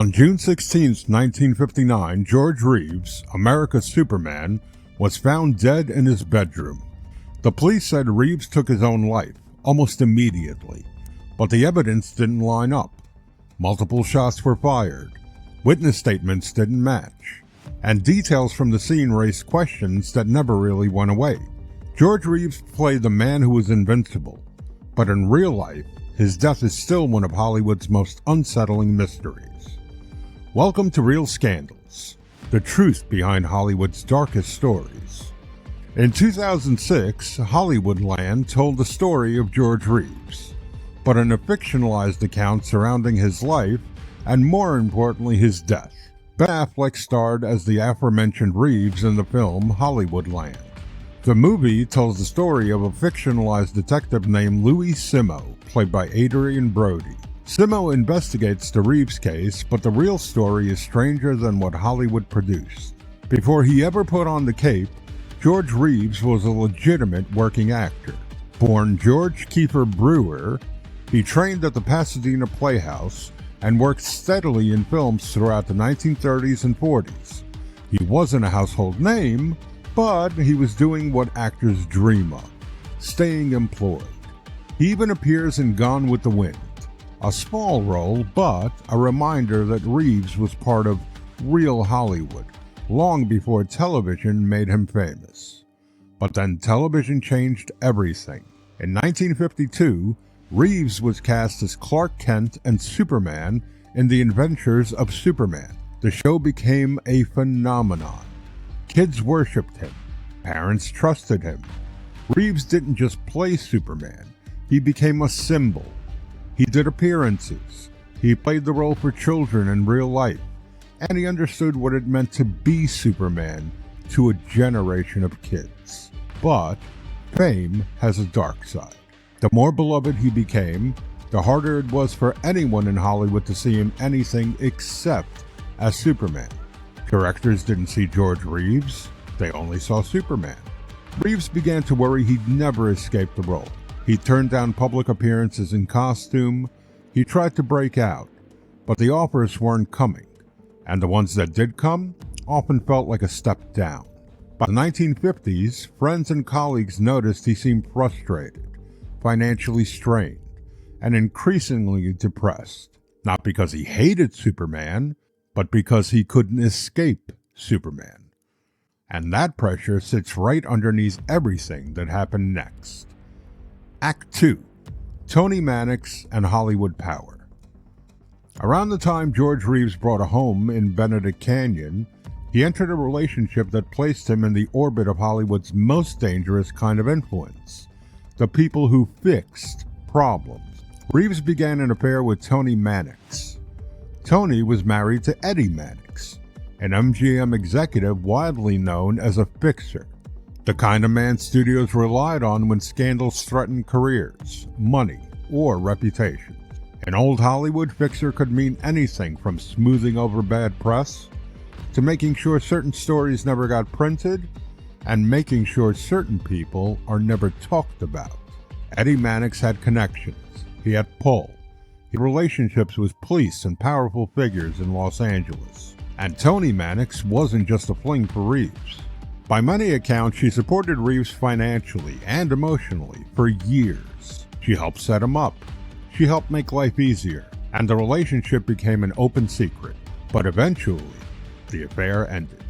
On June 16, 1959, George Reeves, America's Superman, was found dead in his bedroom. The police said Reeves took his own life almost immediately, but the evidence didn't line up. Multiple shots were fired, witness statements didn't match, and details from the scene raised questions that never really went away. George Reeves played the man who was invincible, but in real life, his death is still one of Hollywood's most unsettling mysteries. Welcome to Real Scandals, the truth behind Hollywood's darkest stories. In 2006, Hollywoodland told the story of George Reeves, but in a fictionalized account surrounding his life and, more importantly, his death. Ben Affleck starred as the aforementioned Reeves in the film Hollywoodland. The movie tells the story of a fictionalized detective named Louis Simo, played by Adrian Brody. Simo investigates the Reeves case, but the real story is stranger than what Hollywood produced. Before he ever put on the cape, George Reeves was a legitimate working actor. Born George Kiefer Brewer, he trained at the Pasadena Playhouse and worked steadily in films throughout the 1930s and 40s. He wasn't a household name, but he was doing what actors dream of, staying employed. He even appears in Gone with the Wind, a small role, but a reminder that Reeves was part of real Hollywood, long before television made him famous. But then television changed everything. In 1952, Reeves was cast as Clark Kent and Superman in The Adventures of Superman. The show became a phenomenon. Kids worshipped him. Parents trusted him. Reeves didn't just play Superman. He became a symbol. He did appearances. He played the role for children in real life. And he understood what it meant to be Superman to a generation of kids. But fame has a dark side. The more beloved he became, the harder it was for anyone in Hollywood to see him anything except as Superman. Directors didn't see George Reeves, they only saw Superman. Reeves began to worry he'd never escape the role. He turned down public appearances in costume. He tried to break out, but the offers weren't coming, and the ones that did come often felt like a step down. By the 1950s, friends and colleagues noticed he seemed frustrated, financially strained, and increasingly depressed. Not because he hated Superman, but because he couldn't escape Superman. And that pressure sits right underneath everything that happened next. Act 2. Tony Mannix and Hollywood Power. Around the time George Reeves bought a home in Benedict Canyon, he entered a relationship that placed him in the orbit of Hollywood's most dangerous kind of influence, the people who fixed problems. Reeves began an affair with Tony Mannix. Tony was married to Eddie Mannix, an MGM executive widely known as a fixer, the kind of man studios relied on when scandals threatened careers, money, or reputation. An old Hollywood fixer could mean anything from smoothing over bad press to making sure certain stories never got printed and making sure certain people are never talked about. Eddie Mannix had connections. He had pull. He had relationships with police and powerful figures in Los Angeles. And Tony Mannix wasn't just a fling for Reeves. By many accounts, she supported Reeves financially and emotionally for years. She helped set him up. She helped make life easier. And the relationship became an open secret. But eventually, the affair ended.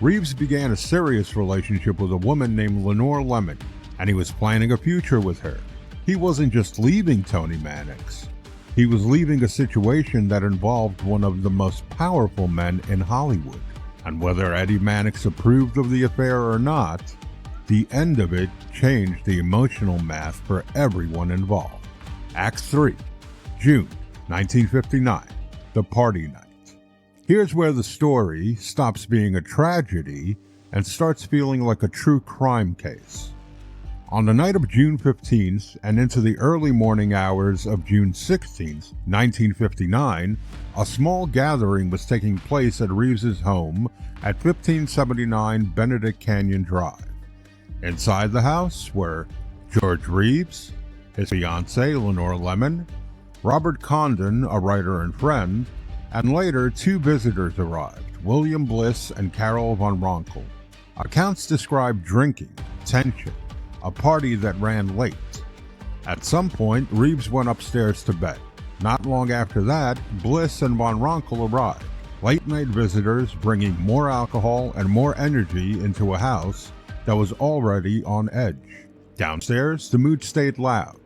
Reeves began a serious relationship with a woman named Lenore Lemon, and he was planning a future with her. He wasn't just leaving Tony Mannix. He was leaving a situation that involved one of the most powerful men in Hollywood. And whether Eddie Mannix approved of the affair or not, the end of it changed the emotional math for everyone involved. Act 3. June 1959. The Party Night. Here's where the story stops being a tragedy and starts feeling like a true crime case. On the night of June 15th and into the early morning hours of June 16th, 1959, a small gathering was taking place at Reeves' home at 1579 Benedict Canyon Drive. Inside the house were George Reeves, his fiancée Lenore Lemon, Robert Condon, a writer and friend, And later, two visitors arrived, William Bliss and Carol von Ronkel. Accounts describe drinking, tension, a party that ran late. At some point, Reeves went upstairs to bed. Not long after that, Bliss and von Ronkel arrived, late-night visitors bringing more alcohol and more energy into a house that was already on edge. Downstairs, the mood stayed loud.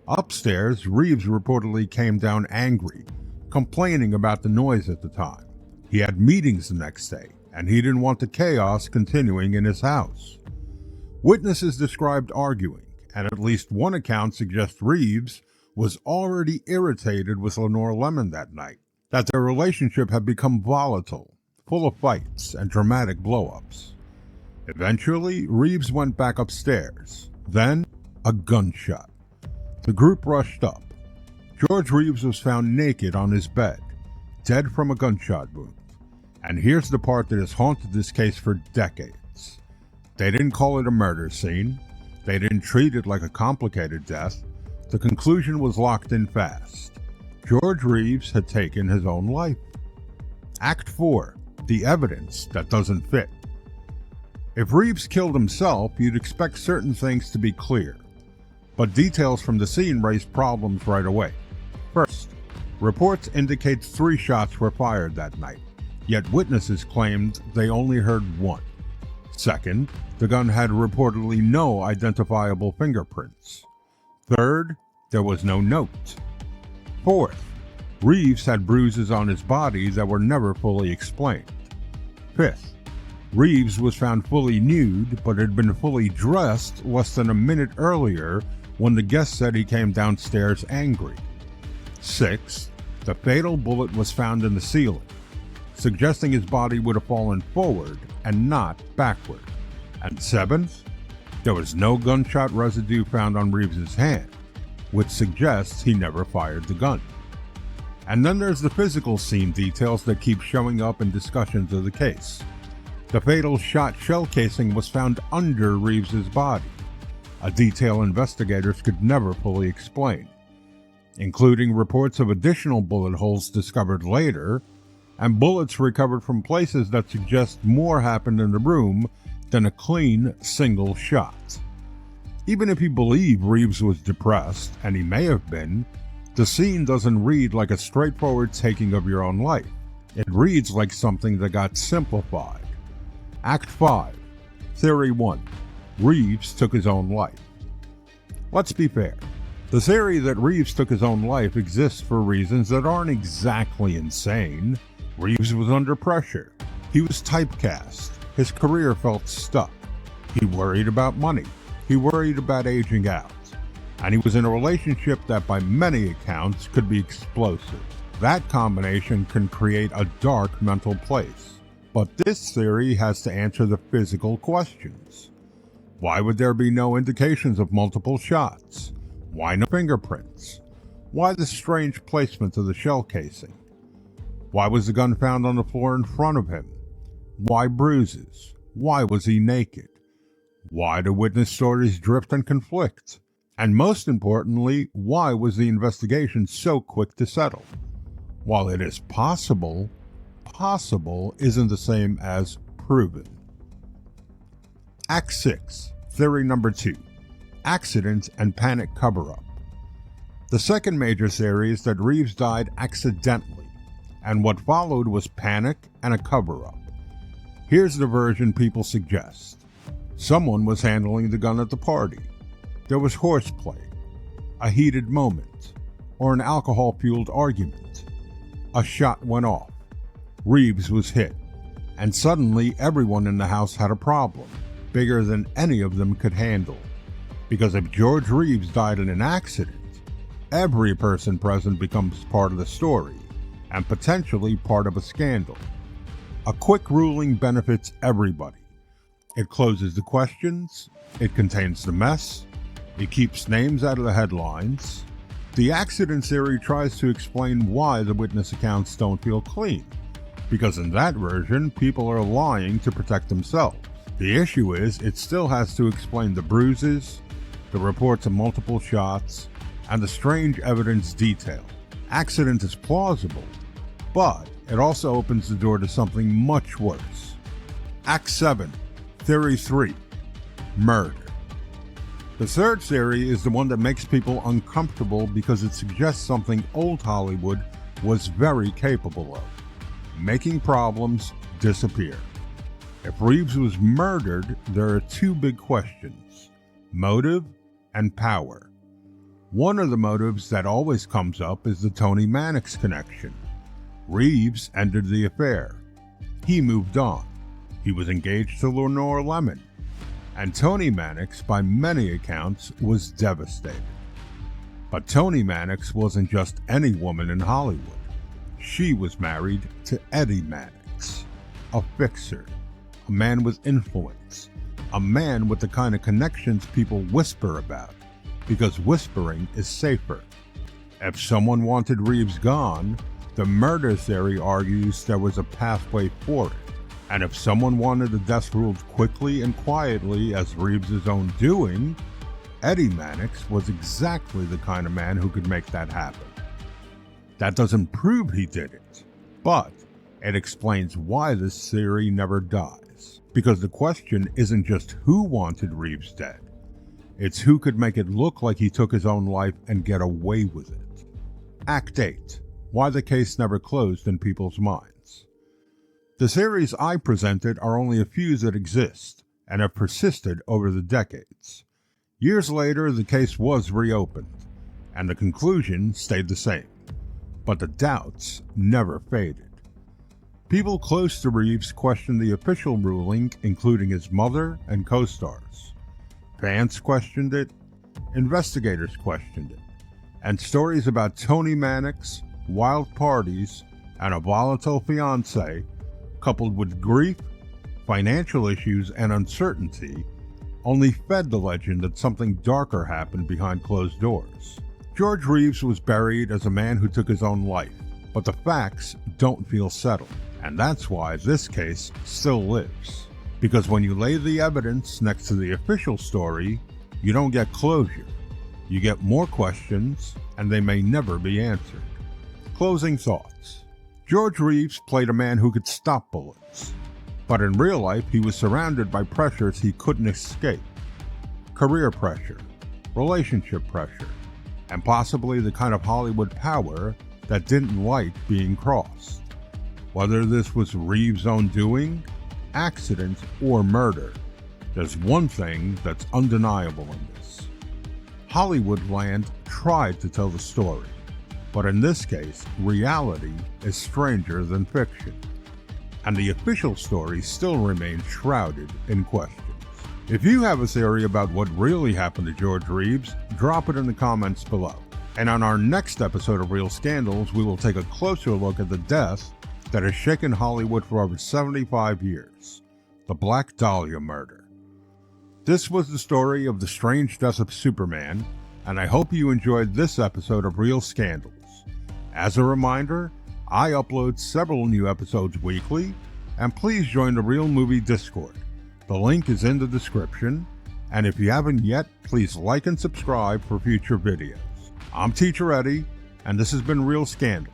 Upstairs, Reeves reportedly came down angry, complaining about the noise at the time. He had meetings the next day, and he didn't want the chaos continuing in his house. Witnesses described arguing, and at least one account suggests Reeves was already irritated with Lenore Lemon that night, that their relationship had become volatile, full of fights and dramatic blow-ups. Eventually, Reeves went back upstairs. Then, a gunshot. The group rushed up. George Reeves was found naked on his bed, dead from a gunshot wound. And here's the part that has haunted this case for decades. They didn't call it a murder scene. They didn't treat it like a complicated death. The conclusion was locked in fast. George Reeves had taken his own life. Act 4. The evidence that doesn't fit. If Reeves killed himself, you'd expect certain things to be clear. But details from the scene raised problems right away. First, reports indicate 3 shots were fired that night, yet witnesses claimed they only heard 1. Second, the gun had reportedly no identifiable fingerprints. Third, there was no note. Fourth, Reeves had bruises on his body that were never fully explained. Fifth, Reeves was found fully nude but had been fully dressed less than a minute earlier when the guest said he came downstairs angry. Sixth, the fatal bullet was found in the ceiling, suggesting his body would have fallen forward and not backward. And seventh, there was no gunshot residue found on Reeves's hand, which suggests he never fired the gun. And then there's the physical scene details that keep showing up in discussions of the case. The fatal shot shell casing was found under Reeves's body, a detail investigators could never fully explain, including reports of additional bullet holes discovered later, and bullets recovered from places that suggest more happened in the room than a clean single shot. Even if you believe Reeves was depressed, and he may have been, the scene doesn't read like a straightforward taking of your own life. It reads like something that got simplified. Act 5. Theory 1. Reeves took his own life. Let's be fair. The theory that Reeves took his own life exists for reasons that aren't exactly insane. Reeves was under pressure. He was typecast. His career felt stuck. He worried about money. He worried about aging out. And he was in a relationship that by many accounts could be explosive. That combination can create a dark mental place. But this theory has to answer the physical questions. Why would there be no indications of multiple shots? Why no fingerprints? Why the strange placement of the shell casing? Why was the gun found on the floor in front of him? Why bruises? Why was he naked? Why do witness stories drift and conflict? And most importantly, why was the investigation so quick to settle? While it is possible, possible isn't the same as proven. Act 6, Theory number 2, Accident and Panic Cover-Up. The second major theory is that Reeves died accidentally, and what followed was panic and a cover-up. Here's the version people suggest. Someone was handling the gun at the party. There was horseplay, a heated moment, or an alcohol-fueled argument. A shot went off. Reeves was hit, and suddenly everyone in the house had a problem, bigger than any of them could handle. Because if George Reeves died in an accident, every person present becomes part of the story, and potentially part of a scandal. A quick ruling benefits everybody. It closes the questions, it contains the mess, it keeps names out of the headlines. The accident theory tries to explain why the witness accounts don't feel clean, because in that version, people are lying to protect themselves. The issue is, it still has to explain the bruises, the reports of multiple shots, and the strange evidence detail. Accident is plausible, but it also opens the door to something much worse. Act 7, Theory 3, Murder. The third theory is the one that makes people uncomfortable because it suggests something old Hollywood was very capable of: making problems disappear. If Reeves was murdered, there are two big questions: motive and power. One of the motives that always comes up is the Tony Mannix connection. Reeves ended the affair. He moved on. He was engaged to Lenore Lemon. And Tony Mannix, by many accounts, was devastated. But Tony Mannix wasn't just any woman in Hollywood. She was married to Eddie Mannix, a fixer, a man with influence, a man with the kind of connections people whisper about, because whispering is safer. If someone wanted Reeves gone, the murder theory argues there was a pathway for it. And if someone wanted the death ruled quickly and quietly as Reeves' own doing, Eddie Mannix was exactly the kind of man who could make that happen. That doesn't prove he did it, but it explains why this theory never dies. Because the question isn't just who wanted Reeves dead, it's who could make it look like he took his own life and get away with it. Act 8, why the case never closed in people's minds. The theories I presented are only a few that exist and have persisted over the decades. Years later, the case was reopened, and the conclusion stayed the same, but the doubts never faded. People close to Reeves questioned the official ruling, including his mother and co-stars. Fans questioned it, investigators questioned it, and stories about Tony Mannix, wild parties, and a volatile fiancé, coupled with grief, financial issues, and uncertainty, only fed the legend that something darker happened behind closed doors. George Reeves was buried as a man who took his own life, but the facts don't feel settled, and that's why this case still lives. Because when you lay the evidence next to the official story, you don't get closure. You get more questions, and they may never be answered. Closing thoughts. George Reeves played a man who could stop bullets, but in real life he was surrounded by pressures he couldn't escape. Career pressure, relationship pressure, and possibly the kind of Hollywood power that didn't like being crossed. Whether this was Reeves' own doing, accident, or murder, there's one thing that's undeniable in this. Hollywoodland tried to tell the story. But in this case, reality is stranger than fiction, and the official story still remains shrouded in questions. If you have a theory about what really happened to George Reeves, drop it in the comments below. And on our next episode of Real Scandals, we will take a closer look at the death that has shaken Hollywood for over 75 years, the Black Dahlia murder. This was the story of the strange death of Superman, and I hope you enjoyed this episode of Real Scandals. As a reminder, I upload several new episodes weekly, and please join the Real Movie Discord. The link is in the description, and if you haven't yet, please like and subscribe for future videos. I'm Teacher Eddie, and this has been Real Scandals.